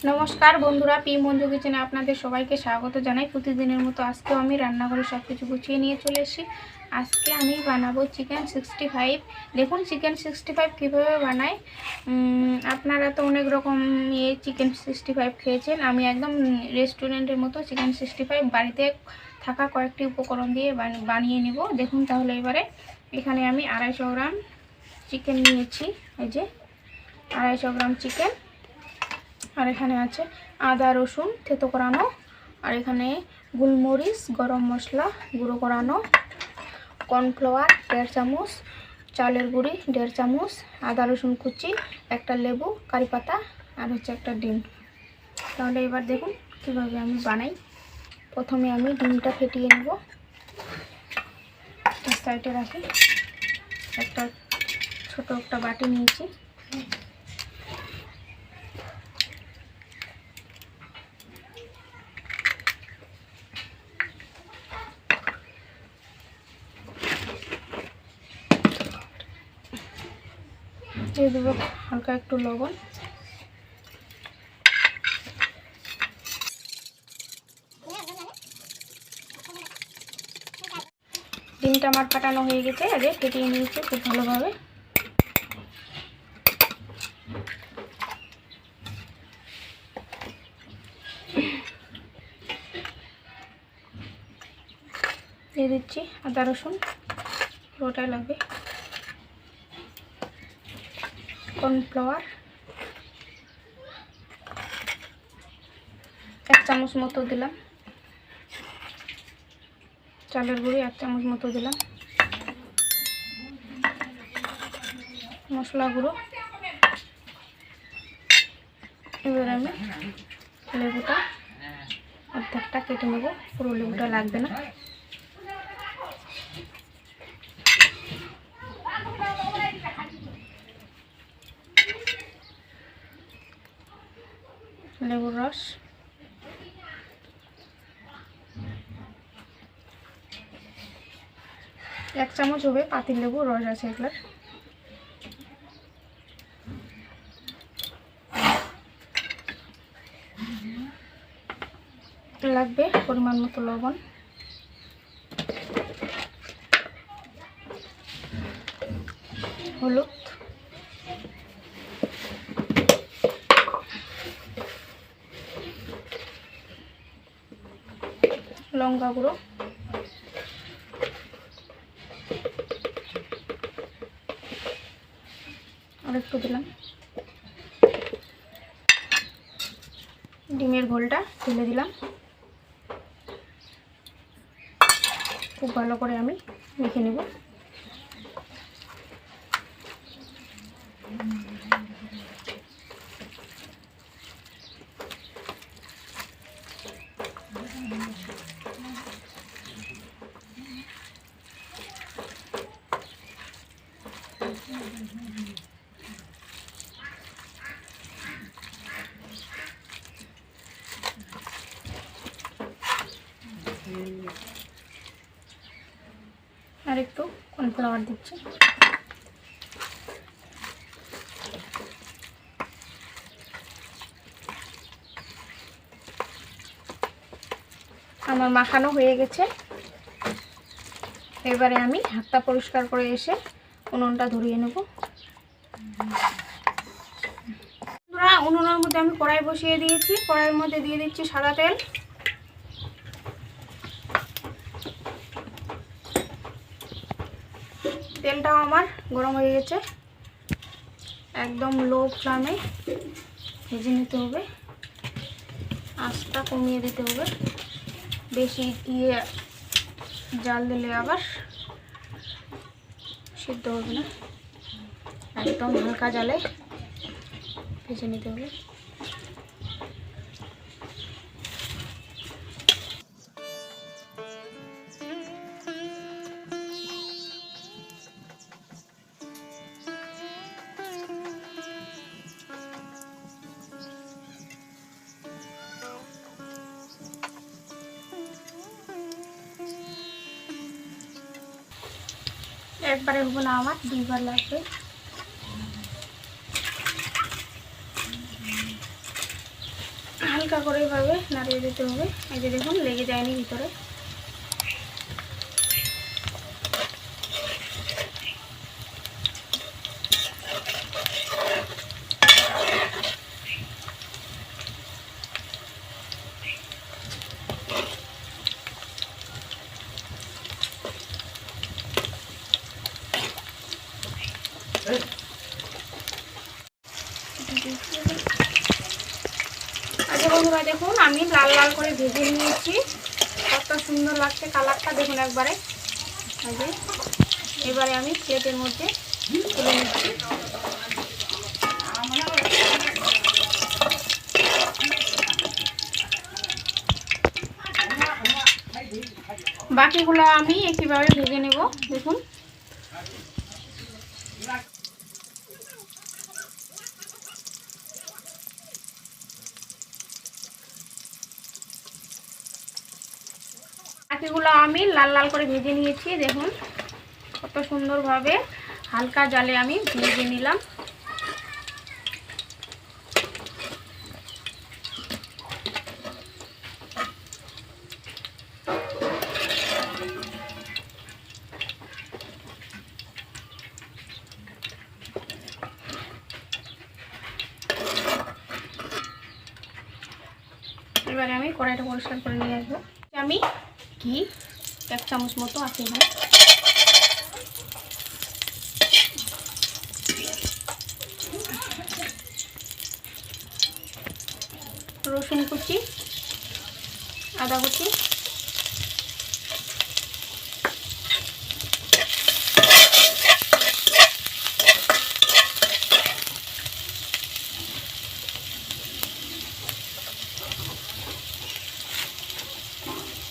नमस्कार बंधुरा पी मंजू किचेने आपनादेर सबाइके स्वागत जानाई। प्रतिदिनेर मतो आजकेও आमी रान्ना करे सबकिछु गुछिए निये चले एसेछि। आजके आमी बानाबो चिकेन 65। देखुन चिकेन 65 किभाबे बानाई। आपनारा तो अनेक रकम ये चिकेन 65 खेयेछेन। आमी एकदम रेस्टुरेंटेर मतो चिकेन 65 बाड़ीते थाका कयेकटी उपकरण दिए बानिये नेब। देखुन ताहले एबारे एखाने आमी 250 ग्राम चिकेन नियेछि। এই যে 250 গ্রাম চিকেন। और एखाने आछे आदा रसुन থেতো करानो और एखाने गोलमरिच गरम मशला गुঁড়ো करानो कर्नफ्लावर 1.5 चामच चालेर गुड़ी 1.5 चामच आदा रसुन कुचि एक लेबू करी पाता और होच्छे एक डिम। ताहले एबार देखुन किभाबे आमी बानाई। प्रथमे आमी डिमटा फेटिए नेब। साइडे राखी एक छोटो एक बाटी निয়েছি। দিয়ে দেবো হালকা একটু লবণ। ডিমটা আমার ফাটানো হয়ে গেছে। আগে ফেটিয়ে নিয়েছি খুব ভালোভাবে। দিয়ে দিচ্ছি আদা রসুন পুরোটাই লাগবে। कॉर्नफ्लावर 1 চামচ মতো দিলাম। চালের গুঁড়ি 1 চামচ মতো দিলাম। মশলা গুঁড়ো। এবার আমি লেবুটা অর্ধেকটা কেটে নেব। পুরো লেবুটা লাগবে না। लेबुर रस एक चामच होबे। पाती लेबुर रस आछे एगुलार। लागबे परिमाण मतो लवण। हलुद लंका गुঁড়ো और एकटू दिलाम। डिमेर घोलटा ढेले दिलाम। खूब भालो करे आमी मेखे नेब। और एकटू कॉर्नफ्लावर दिচ্ছি। আমার মাখানো হয়ে গেছে। এবারে আমি হাতটা পরিষ্কার করে এসে উনুনটা ধরিয়ে নেব। বন্ধুরা উনুনের মধ্যে আমি কড়াই বসিয়ে দিয়েছি। কড়াইয়ের মধ্যে দিয়ে দিচ্ছি সাদা তেল। তেলটাও আমার গরম হয়ে গেছে। একদম লো ফ্লেমে ভেজে নিতে হবে। আঁচটা কমিয়ে দিতে হবে। বেশি দিয়ে জাল দিলে আবার সিদ্ধ হবে না। একদম হালকা জালে ভেজে নিতে হবে। একবারে হবে না, আমার দুইবার লাগবে। হালকা করে এভাবে নাড়িয়ে দিতে হবে। এই যে দেখুন লেগে যায়নি ভিতরে। আচ্ছা বন্ধুরা দেখুন আমি লাল লাল করে ভেজে নিয়েছি, কত সুন্দর লাগছে কালারটা দেখুন একবারে। এবারে আমি প্লেটের মধ্যে তুলে নিচ্ছি। বাকিগুলো আমি একইভাবে ভেজে নেব। দেখুন বাকিগুলো আমি লাল লাল করে ভেজে নিয়েছি। দেখুন কত সুন্দরভাবে হালকা জালে আমি ভেজে নিলাম। এবারে আমি কড়াইটা পরিষ্কার করে নিয়ে আসবো। আমি ঘি 1 চামচ মতো আছে, রসুন কুচি, আদা কুচি,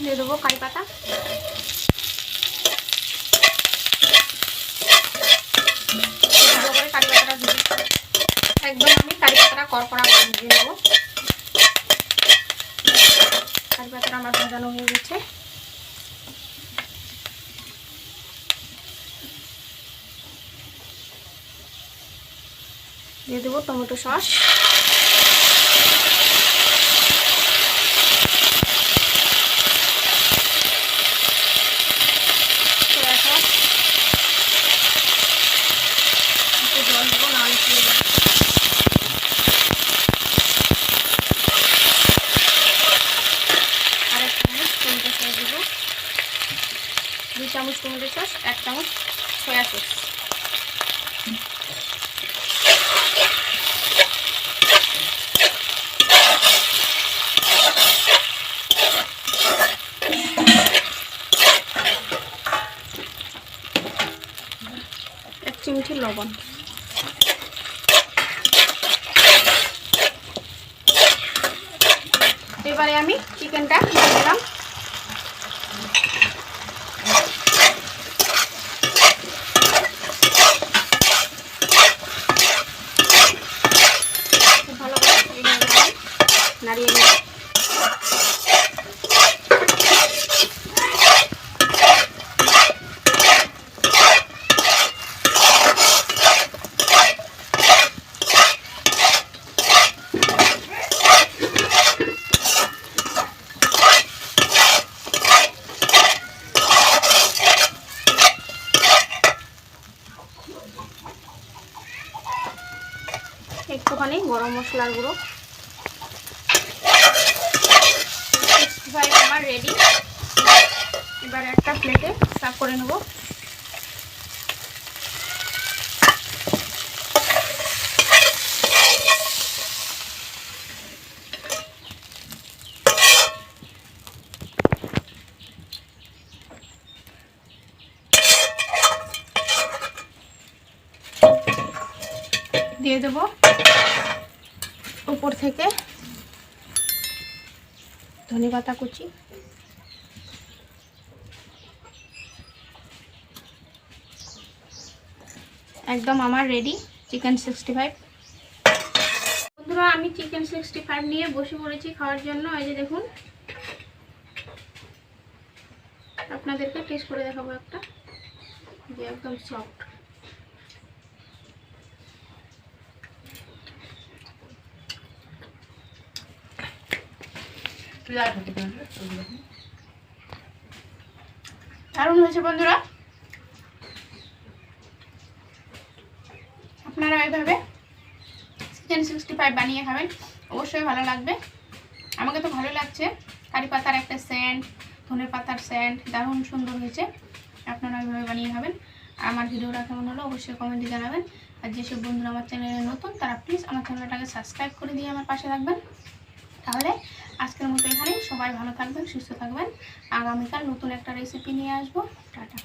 দিয়ে দেবো কারি পাতা, একদম আমি কারি পাতাটা কড়কড়া করে দিয়ে দেবো। কারি পাতাটা আমার ভাজানো হয়ে গেছে। দিয়ে দেবো টমেটো সস, সয়া সস, একটু জল দেবো নাহলে পুড়ে যাবে। আর 1 চামচ টমেটো সস দেবো, 2 চামচ টমেটো সস, 1 চামচ সয়া সস। চিমটি লবণ। এবারে আমি চিকেনটা দিয়ে দিলাম। ভালো করে নাড়িয়ে নিই। একটুখানি গরম মশলার গুঁড়ো। 65 আমার রেডি। এবার একটা প্লেটে সার্ভ করে নেব। দিয়ে দেবো উপর থেকে ধনেপাতা কুচি, একদম আমার রেডি চিকেন 65। বন্ধুরা আমি চিকেন 65 নিয়ে বসে পড়েছি খাওয়ার জন্য। এই যে দেখুন আপনাদেরকে টেস্ট করে দেখাবো একটা, যে একদম সফট। দারুণ হয়েছে বন্ধুরা, আপনারা এইভাবে চিকেন 65 বানিয়ে খাবেন, অবশ্যই ভালো লাগবে। আমাকে তো ভালো লাগছে। কারি পাতার একটা সেন্ট, ধনে পাতার সেন্ট দারুণ সুন্দর হয়েছে। আপনারা এইভাবে বানিয়ে খাবেন। আমার ভিডিওটা কেমন হলো অবশ্যই কমেন্টে জানাবেন। আর যেসব বন্ধুরা আমার চ্যানেলে নতুন তারা প্লিজ আমার চ্যানেলটাকে সাবস্ক্রাইব করে দিয়ে আমার পাশে থাকবেন। তাহলে আজকের মতো এখানেই, সবাই ভালো থাকবেন, সুস্থ থাকবেন। আগামীকাল নতুন একটা রেসিপি নিয়ে আসবো। টাটা।